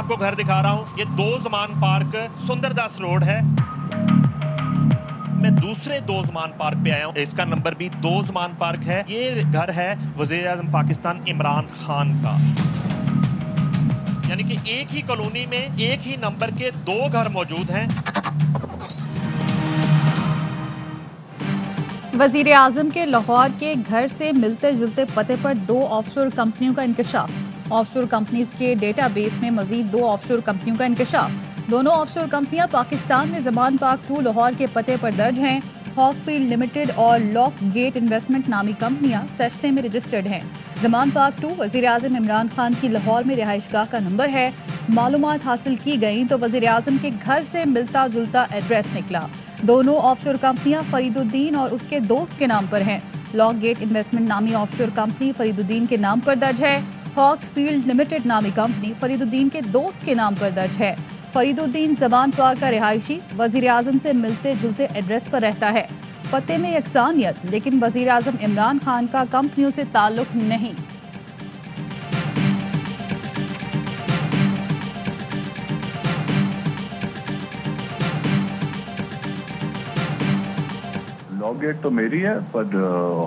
आपको घर दिखा रहा हूँ। ये 2 ज़मान पार्क सुंदरदास रोड है। मैं दूसरे 2 ज़मान पार्क पे आया हूँ। इसका नंबर भी 2 ज़मान पार्क है। ये घर है वज़ीर-ए-आज़म पाकिस्तान इमरान खान का। यानी कि एक ही कॉलोनी में एक ही नंबर के 2 घर मौजूद हैं। वज़ीर आज़म के लाहौर के घर से मिलते जुलते पते पर 2 ऑफशोर कंपनियों का इंकशाफ। ऑफशोर कंपनीज के डेटाबेस में मजीद 2 ऑफशोर कंपनियों का इंकशाफ। दोनों ऑफशोर कंपनियां पाकिस्तान में ज़मान पार्क 2 लाहौर के पते पर दर्ज हैं। हॉकफील्ड लिमिटेड और लॉक गेट इन्वेस्टमेंट नामी कंपनियां सशते में रजिस्टर्ड हैं। ज़मान पार्क 2 वज़ीर आज़म इमरान खान की लाहौर में रिहाइशगाह का नंबर है। मालूमात हासिल की गई तो वज़ीर आज़म के घर से मिलता जुलता एड्रेस निकला। दोनों ऑफशोर कंपनियां फरीदुद्दीन और उसके दोस्त के नाम पर हैं। लॉक गेट इन्वेस्टमेंट नामी ऑफशोर कंपनी फरीदुद्दीन के नाम पर दर्ज है। हॉक फील्ड लिमिटेड नामी कंपनी फरीदुद्दीन के दोस्त के नाम पर दर्ज है। फरीदुद्दीन ज़मान पार्क का रिहायशी वज़ीर आज़म से मिलते जुलते एड्रेस पर रहता है। पते में यकसानियत, लेकिन वज़ीर आज़म इमरान खान का कंपनियों से ताल्लुक नहीं। लॉक गेट तो मेरी है, पर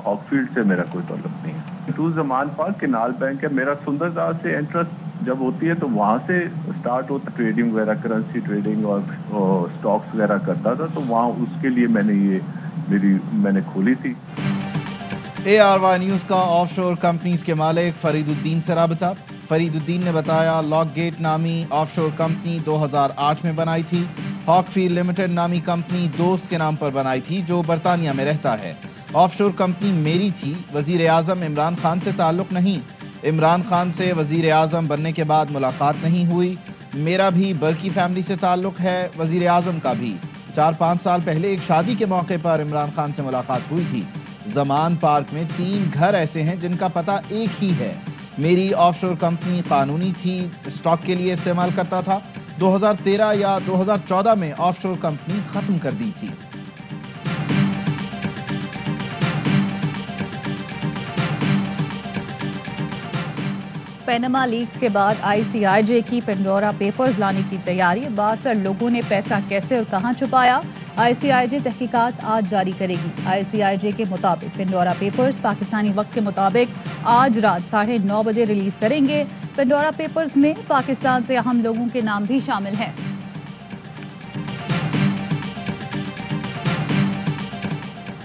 हॉकफील्ड से मेरा कोई ताल्लुक नहीं है। 2 ज़मान पार्क केनाल बैंक है मेरा। सुंदरदास से इंटरेस्ट जब होती है तो वहाँ से स्टार्ट होता, ट्रेडिंग वगैरह, करेंसी ट्रेडिंग और स्टॉक्स वगैरह करता था, तो वहाँ उसके लिए मैंने खोली थी। ARY न्यूज़ का ऑफशोर कंपनीज के मालिक फरीदुद्दीन से राबता। फरीदुद्दीन ने बताया लॉक गेट नामी ऑफशोर कंपनी 2008 में बनाई थी। हॉकफील्ड लिमिटेड नामी कंपनी दोस्त के नाम पर बनाई थी जो बरतानिया में रहता है। ऑफशोर कंपनी मेरी थी, वज़ीर आज़म इमरान खान से ताल्लुक नहीं। इमरान खान से वज़ीर आज़म बनने के बाद मुलाकात नहीं हुई। मेरा भी बर्की फैमिली से ताल्लुक है, वज़ीर आज़म का भी। 4-5 साल पहले एक शादी के मौके पर इमरान खान से मुलाकात हुई थी। ज़मान पार्क में 3 घर ऐसे हैं जिनका पता एक ही है। मेरी ऑफशोर कंपनी कानूनी थी, स्टॉक के लिए इस्तेमाल करता था। 2013 या 2014 में ऑफशोर कंपनी खत्म कर दी थी। पैनमा लीक्स के बाद ICIJ की पेंडोरा पेपर्स लाने की तैयारी। 62 लोगों ने पैसा कैसे और कहां छुपाया। ICIJ तहकीकात आज जारी करेगी। ICIJ के मुताबिक पेंडोरा पेपर्स पाकिस्तानी वक्त के मुताबिक आज रात 9:30 बजे रिलीज करेंगे। पेंडोरा पेपर्स में पाकिस्तान से अहम लोगों के नाम भी शामिल हैं।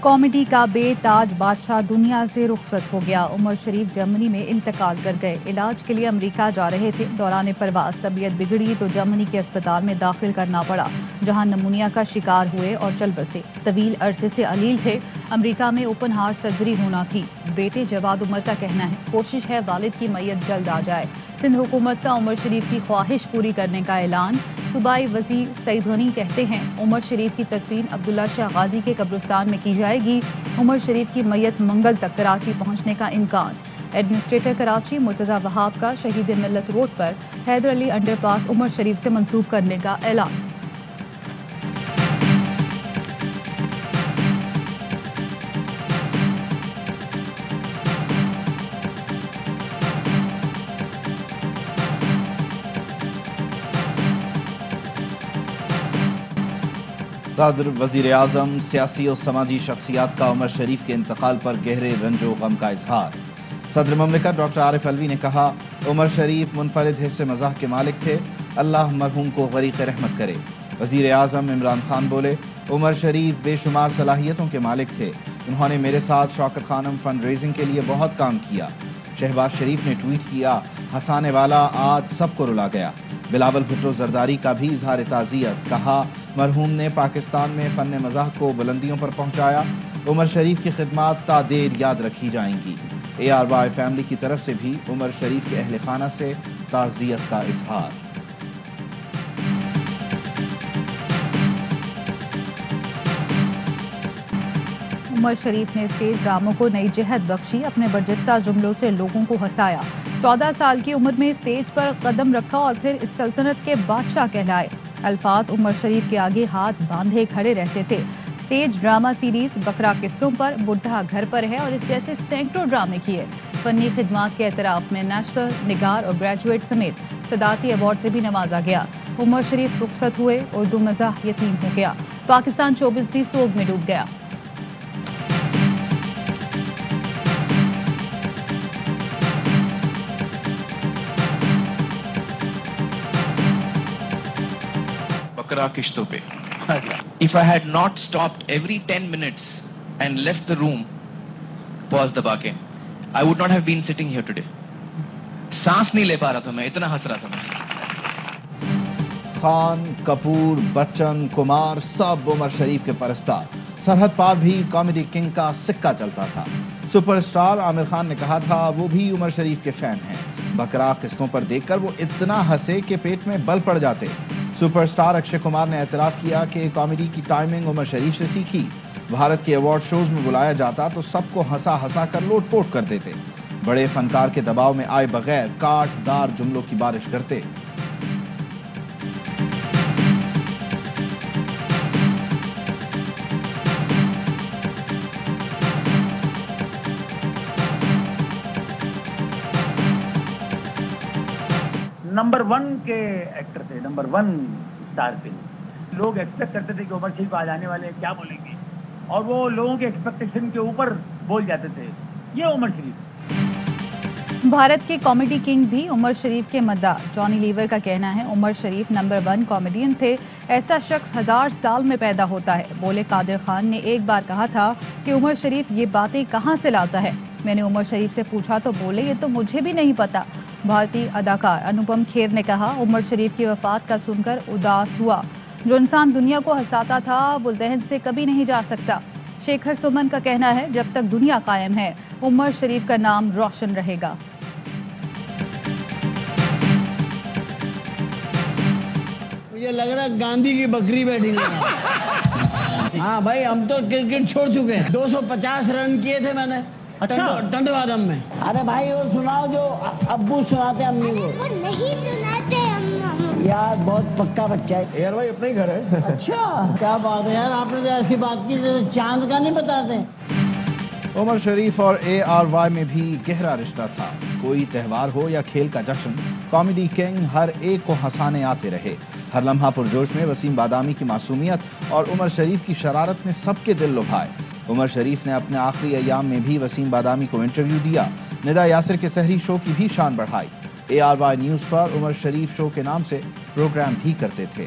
कॉमेडी का बेताज बादशाह दुनिया से रुखसत हो गया। उमर शरीफ जर्मनी में इंतकाल कर गए। इलाज के लिए अमेरिका जा रहे थे। दौरान परवास तबीयत बिगड़ी तो जर्मनी के अस्पताल में दाखिल करना पड़ा, जहां नमूनिया का शिकार हुए और चल बसे। तवील अरसे से अलील थे। अमेरिका में ओपन हार्ट सर्जरी होना थी। बेटे जवाद उमर का कहना है कोशिश है वालिद की मैयत जल्द आ जाए। सिंध हुकूमत का उमर शरीफ की ख्वाहिश पूरी करने का ऐलान। सूबाई वजीर सईद गनी कहते हैं उमर शरीफ की तदफीन अब्दुल्ला शाह गाजी के कब्रिस्तान में की जाएगी। उमर शरीफ की मैयत मंगल तक कराची पहुंचने का इम्कान। एडमिनिस्ट्रेटर कराची मुर्तज़ा वहाब का शहीद मिल्लत रोड पर हैदर अली अंडरपास उमर शरीफ से मंसूब करने का ऐलान। सदर, वज़ीर आज़म, सियासी और समाजी शख्सियात का उमर शरीफ के इंतकाल पर गहरे रंजो गम का इजहार। सदर ममलिकत डॉक्टर आरिफ अलवी ने कहा उमर शरीफ मुनफरिद हिस्से मज़ाह के मालिक थे, अल्लाह मरहूम को गरीक़ रहमत करे। वज़ीर आज़म इमरान खान बोले उमर शरीफ बेशुमार सलाहियतों के मालिक थे। उन्होंने मेरे साथ शौकत खानम फंड रेजिंग के लिए बहुत काम किया। शहबाज शरीफ ने ट्वीट किया हंसाने वाला आज सबको रुला गया। बिलावल भुट्टो जरदारी का भी इजहार ताज़ियत, कहा मरहूम ने पाकिस्तान में फ़न मज़ाह को बुलंदियों पर पहुँचाया। उमर शरीफ की खिदमत तादेर याद रखी जाएंगी। ARY फैमिली की तरफ से भी उमर शरीफ के अहल खाना से ताज़ियत का इजहार। उमर शरीफ ने स्टेज ड्रामों को नई जहत बख्शी। अपने बरजस्ता जुमलों से लोगों को हंसाया। 14 साल की उम्र में स्टेज पर कदम रखा और फिर इस सल्तनत के बादशाह कहलाए। अल्फाज उमर शरीफ के आगे हाथ बांधे खड़े रहते थे। स्टेज ड्रामा सीरीज बकरा किस्तों पर, बुढ़ा घर पर है और इस जैसे सैकड़ों ड्रामे किए। फनी खिदमात के एतराफ में नेशनल, निगार और ग्रेजुएट समेत सदाती अवार्ड से भी नवाजा गया। उमर शरीफ रुखसत हुए, उर्दू मज़ाह यतीम हो गया। पाकिस्तान 24 भी सोग में डूब गया। बकरा किश्तों पे। If I had not stopped every 10 minutes and left the room, pause दबा के, I would not have been sitting here today. सांस नहीं ले पा रहा था मैं, इतना हंस रहा था मैं। खान, कपूर, बच्चन, कुमार सब उमर शरीफ के परस्तार। सरहद पार भी कॉमेडी किंग का सिक्का चलता था। सुपरस्टार आमिर खान ने कहा था वो भी उमर शरीफ के फैन हैं। बकरा किस्तों पर देखकर वो इतना हंसे कि पेट में बल पड़ जाते। सुपरस्टार अक्षय कुमार ने एतराफ़ किया कि कॉमेडी की टाइमिंग उमर शरीफ से सीखी। भारत के अवार्ड शोज में बुलाया जाता तो सबको हंसा हंसा कर लोटपोट कर देते। बड़े फनकार के दबाव में आए बगैर काटदार जुमलों की बारिश करते। नंबर 1 के एक्टर थे, नंबर 1 स्टार थे। लोग एक्सपेक्ट करते थे कि उमर शरीफ आज आने वाले हैं, क्या बोलेंगे, और वो लोगों के एक्सपेक्टेशन के ऊपर बोल जाते थे। ये उमर शरीफ। भारत के कॉमेडी किंग भी उमर शरीफ के मद्दाह। जॉनी लीवर का कहना है उमर शरीफ नंबर 1 कॉमेडियन थे। ऐसा शख्स 1000 साल में पैदा होता है। बोले कादिर खान ने एक बार कहा था कि उमर शरीफ ये बातें कहाँ से लाता है। मैंने उमर शरीफ से पूछा तो बोले ये तो मुझे भी नहीं पता। भारतीय अदाकार अनुपम खेर ने कहा उमर शरीफ की वफात का सुनकर उदास हुआ। जो इंसान दुनिया को हंसाता था वो जहन से कभी नहीं जा सकता। शेखर सुमन का कहना है जब तक दुनिया कायम है उमर शरीफ का नाम रोशन रहेगा। मुझे लग रहा है गांधी की बकरी बैठी है। हाँ भाई, हम तो क्रिकेट छोड़ चुके हैं। 250 रन किए थे मैंने। अच्छा, टंडवादम में। अरे भाई वो सुनाओ जो अब्बू सुनाते अम्मी को। वो नहीं सुनाते हम। यार बहुत पक्का बच्चा है यार भाई, अपना ही घर है। अच्छा, क्या बात है यार, आपने तो ऐसी बात की जैसे चांद का नहीं बताते। उमर शरीफ और ARY में भी गहरा रिश्ता था। कोई त्यौहार हो या खेल का जश्न, कॉमेडी किंग हर एक को हंसाने आते रहे। हर लम्हा पुरजोश में वसीम बादामी की मासूमियत और उमर शरीफ की शरारत ने सबके दिल लुभाए। उमर शरीफ ने अपने आखिरी अयाम में भी वसीम बादामी को इंटरव्यू दिया। निदा यासिर के सहरी शो की भी शान बढ़ाई। ARY न्यूज़ पर उमर शरीफ शो के नाम से प्रोग्राम भी करते थे।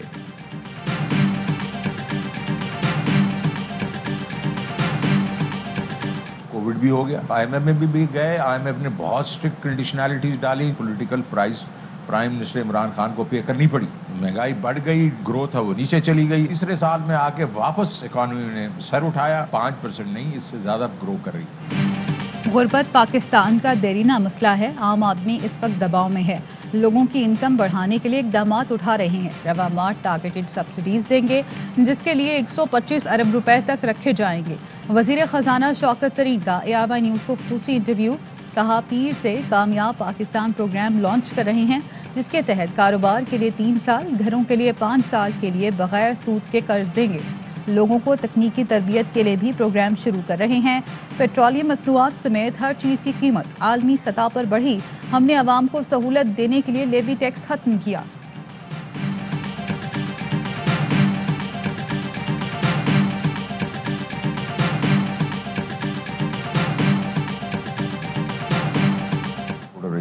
कोविड भी हो गया, IMF में भी गए। IMF ने बहुत स्ट्रिक्ट कंडीशनैलिटीज डाली। Political price prime minister Imran Khan को पे करनी पड़ी। महंगाई बढ़ गई, ग्रोथ है वो नीचे चली गई। तीसरे साल में आके वापस इकॉनमी ने सर उठाया। 5% नहीं, इससे ज्यादा ग्रो कर रही। गुर्बत पाकिस्तान का देरीना मसला है। आम आदमी इस वक्त दबाव में है। लोगों की इनकम बढ़ाने के लिए इकदाम उठा रहे हैं। रवा मार्ट टारगेटेड सब्सिडीज देंगे जिसके लिए 125 अरब रुपए तक रखे जाएंगे। वजीर खजाना शौकत तरीन का ARY न्यूज़ को खुसूसी इंटरव्यू। कहा पीर से कामयाब पाकिस्तान प्रोग्राम लॉन्च कर रहे हैं जिसके तहत कारोबार के लिए 3 साल, घरों के लिए 5 साल के लिए बगैर सूद के कर्ज देंगे। लोगों को तकनीकी तरबियत के लिए भी प्रोग्राम शुरू कर रहे हैं। पेट्रोलियम मसनूआत समेत हर चीज़ की कीमत आलमी सतह पर बढ़ी। हमने आवाम को सहूलत देने के लिए लेवी टैक्स खत्म किया।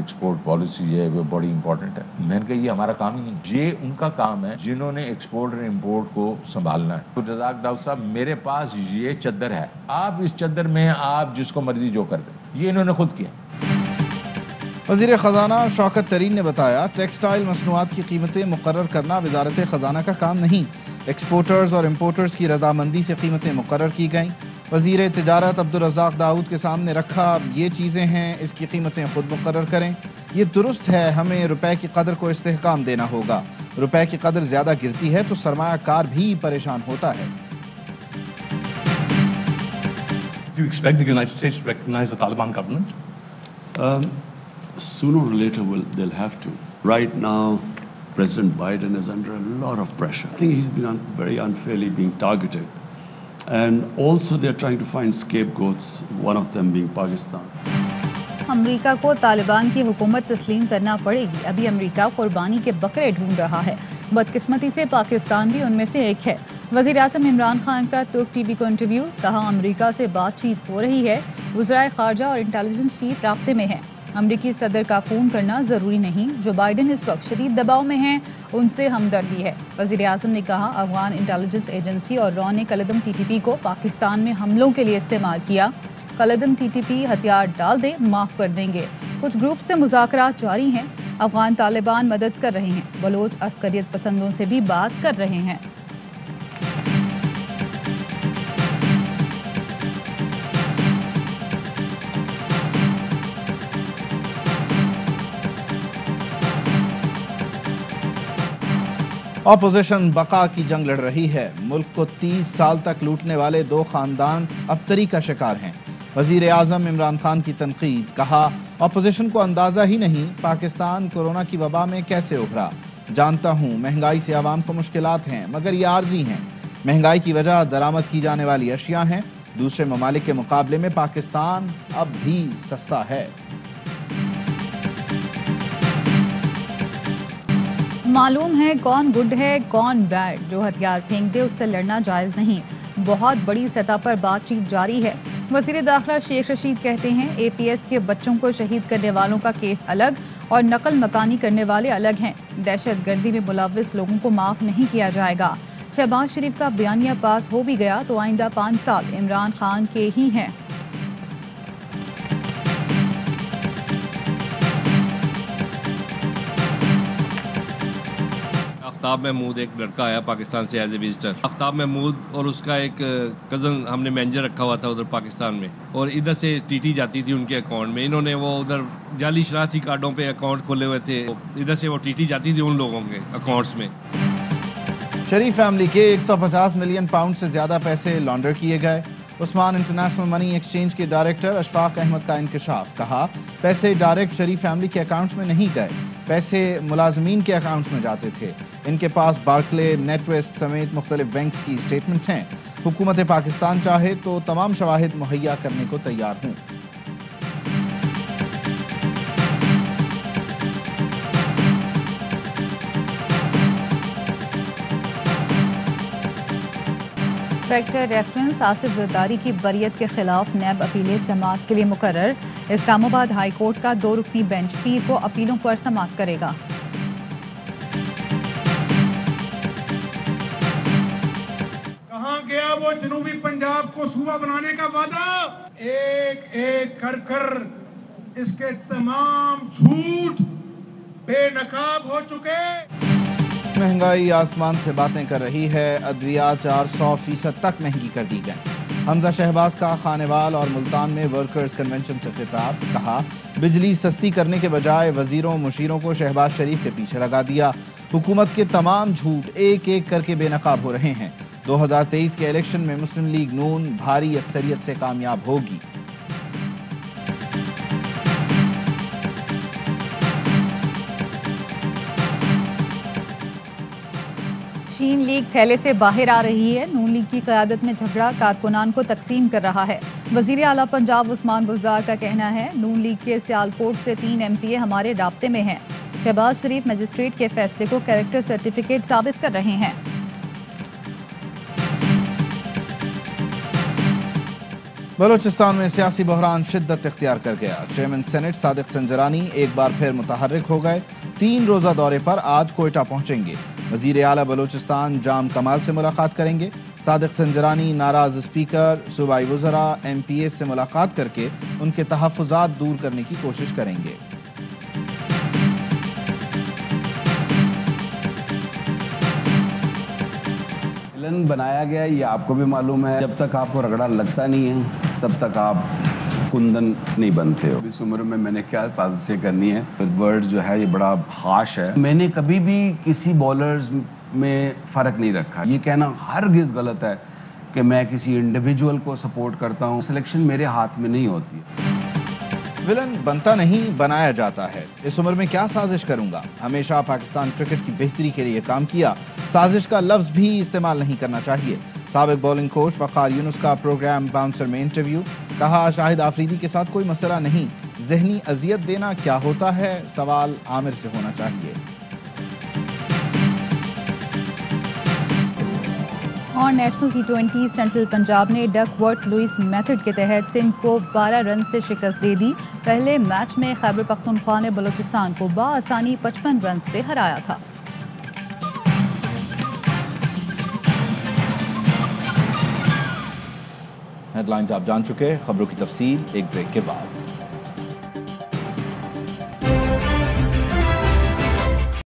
एक्सपोर्ट पॉलिसी है वो बड़ी इंपॉर्टेंट है। मैंने कहा ये हमारा काम ही नहीं, ये उनका काम है जिन्होंने एक्सपोर्ट और इंपोर्ट को संभालना है। तो रज़ाक दाऊद साहब, मेरे पास ये चद्दर है, आप इस चद्दर में आप जिसको मर्जी जो कर दें, ये इन्होंने खुद किया। वज़ीर ख़जाना शौकत तरीन ने बताया टेक्सटाइल मसनूआत की कीमतें मुकर्रर करना वजारत ख़जाना का काम नहीं। एक्सपोर्टर्स और इम्पोर्टर्स की रजामंदी से कीमतें मुकर्रर की गईं। वज़ीर तिजारत अब्दुर्रज़ाक दाऊद के सामने रखा ये चीज़ें हैं, इसकी कीमतें खुद मुकर्रर करें। ये दुरुस्त है, हमें रुपए की कदर को इस्तेहकाम देना होगा। रुपए की कदर ज़्यादा गिरती है तो सरमायाकार भी परेशान होता है। Do you expect the United States to recognize the Taliban government? Sooner or later they'll have to. Right now, President Biden is under a lot of pressure. I think he's been very unfairly being targeted. And also they're trying to find scapegoats, one of them being Pakistan. America को तालिबान की हुकूमत तस्लीम करना पड़ेगी। अभी America कुर्बानी के बकरे ढूंढ रहा है। बदकिस्मती से पाकिस्तान भी उनमें से एक है। वज़ीर आज़म इमरान खान का तुर्क टीवी को इंटरव्यू, कहा अमेरिका से बातचीत हो रही है, वज़राए ख़ारजा और इंटेलिजेंस चीफ राब्ते में हैं। अमरीकी सदर का फ़ोन करना ज़रूरी नहीं। जो बाइडन इस वक्त शदीद दबाव में हैं, उनसे हमदर्दी है। वज़ीर आज़म ने कहा अफगान इंटेलिजेंस एजेंसी और रॉ ने कलदम TTP को पाकिस्तान में हमलों के लिए इस्तेमाल किया। कलदम TTP हथियार डाल दे, माफ़ कर देंगे। कुछ ग्रुप से मुज़ाकरात जारी हैं। अफगान तालिबान मदद कर रहे हैं। बलोच अस्करियत पसंदों से भी बात कर रहे हैं। ऑपोजिशन बका की जंग लड़ रही है। मुल्क को 30 साल तक लूटने वाले दो खानदान अबतरी का शिकार हैं। वजीर आज़म इमरान खान की तनकीद, कहा ऑपोजिशन को अंदाज़ा ही नहीं पाकिस्तान कोरोना की वबा में कैसे उभरा। जानता हूँ महंगाई से आवाम को मुश्किलात हैं, मगर ये आर्जी हैं। महंगाई की वजह दरामद की जाने वाली अशिया हैं। दूसरे ममालिक के मुकाबले में पाकिस्तान अब भी सस्ता है। मालूम है कौन गुड है कौन बैड। जो हथियार फेंक दे उससे लड़ना जायज़ नहीं। बहुत बड़ी सतह पर बातचीत जारी है। वज़ीर दाखिला शेख रशीद कहते हैं APS के बच्चों को शहीद करने वालों का केस अलग और नकल मकानी करने वाले अलग हैं। दहशत गर्दी में मुलव्विस लोगों को माफ़ नहीं किया जाएगा। शहबाज शरीफ का बयानिया पास हो भी गया तो आइंदा 5 साल इमरान खान के ही हैं। आफ्ताब महमूद एक लड़का आया पाकिस्तान से as a visitor. Aftab Mahmood और उसका एक कज़न हमने मैनेजर रखा हुआ था उधर पाकिस्तान में, और इधर से TT जाती थी उनके अकाउंट में। इन्होंने वो उधर जाली शरारती कार्डों पे अकाउंट खोले हुए थे, इधर से वो TT जाती थी उन लोगों के अकाउंट्स में। शरीफ फैमिली के 150 मिलियन पाउंड से ज्यादा पैसे लॉन्डर किए गए। उस्मान इंटरनेशनल मनी एक्सचेंज के डायरेक्टर अशफाक अहमद का इंकशाफ, कहा पैसे डायरेक्ट शरीफ फैमिली के अकाउंट्स में नहीं गए, पैसे मुलाजमीन के अकाउंट्स में जाते थे। इनके पास बार्कले, नेटवेस्ट समेत मुख्तलिफ बैंक्स की स्टेटमेंट्स हैं। हुकूमत पाकिस्तान चाहे तो तमाम शवाहिद मुहैया करने को तैयार हूँ। फैक्टर रेफरेंस आसिफ जरदारी की बरियत के खिलाफ नैब अपीलें समाअत के लिए मुकर्रर। इस्लामाबाद हाई कोर्ट का 2 रुकनी बेंच पीर को अपीलों पर समाअत करेगा। कहाँ गया वो जनूबी पंजाब को सूबा बनाने का वादा? एक एक कर कर इसके तमाम झूठ बेनकाब हो चुके। महंगाई आसमान से बातें कर रही है। अद्वियात 400% तक महंगी कर दी गई। हमजा शहबाज का खानेवाल और मुल्तान में वर्कर्स कन्वेंशन से खिताब, कहा बिजली सस्ती करने के बजाय वजीरों मुशीरों को शहबाज शरीफ के पीछे लगा दिया। हुकूमत के तमाम झूठ एक एक करके बेनकाब हो रहे हैं। 2023 के इलेक्शन में मुस्लिम लीग नून भारी अक्सरियत से कामयाब होगी। चीन लीग थैले से बाहर आ रही है। नून लीग की क़यादत में झगड़ा कारकुनान को तकसीम कर रहा है। वज़ीर आला पंजाब उस्मान बुज़दार का कहना है नून लीग के सियालकोट से 3 MPA हमारे राब्ते में हैं। शहबाज शरीफ मजिस्ट्रेट के फैसले को कैरेक्टर सर्टिफिकेट साबित कर रहे हैं। बलोचिस्तान में सियासी बहरान शिद्दत इख्तियार कर गया। चेयरमैन सेनेट सादिक संजरानी एक बार फिर मुतहर्रिक हो गए। 3 रोज़ा दौरे पर आज कोयटा पहुंचेंगे। वज़ीर आला बलोचिस्तान जाम कमाल से मुलाकात करेंगे। सादिक संजरानी नाराज स्पीकर, सूबाई वज़रा, MPA से मुलाकात करके उनके तहफ़्फ़ुज़ात दूर करने की कोशिश करेंगे। विलन बनाया गया ये आपको भी मालूम है। जब तक आपको रगड़ा लगता नहीं है तब तक आप कुंदन नहीं बनते हो। इस उम्र में मैंने क्या साजिशें करनी है। वर्ड जो है ये बड़ा हाश है। मैंने कभी भी किसी बॉलर्स में फ़र्क नहीं रखा। ये कहना हरगिज़ गलत है कि मैं किसी इंडिविजुअल को सपोर्ट करता हूँ। सिलेक्शन मेरे हाथ में नहीं होती है। विलन बनता नहीं बनाया जाता है। इस उम्र में क्या साजिश करूंगा। हमेशा पाकिस्तान क्रिकेट की बेहतरी के लिए काम किया। साजिश का लफ्ज भी इस्तेमाल नहीं करना चाहिए। साबिक बॉलिंग कोच वक़ार यूनुस का प्रोग्राम बाउंसर में इंटरव्यू, कहा शाहिद आफरीदी के साथ कोई मसला नहीं, जहनी अजियत देना क्या होता है, सवाल आमिर से होना चाहिए। और नेशनल T20 सेंट्रल पंजाब ने डकवर्थ लुइस मेथड के तहत सिंध को 12 रन से शिकस्त दे दी। पहले मैच में खैबर पख्तूनख्वा ने बलूचिस्तान को बाआसानी 55 रन से हराया था। हेडलाइंस आप जान चुके, खबरों की तफसील एक ब्रेक के बाद।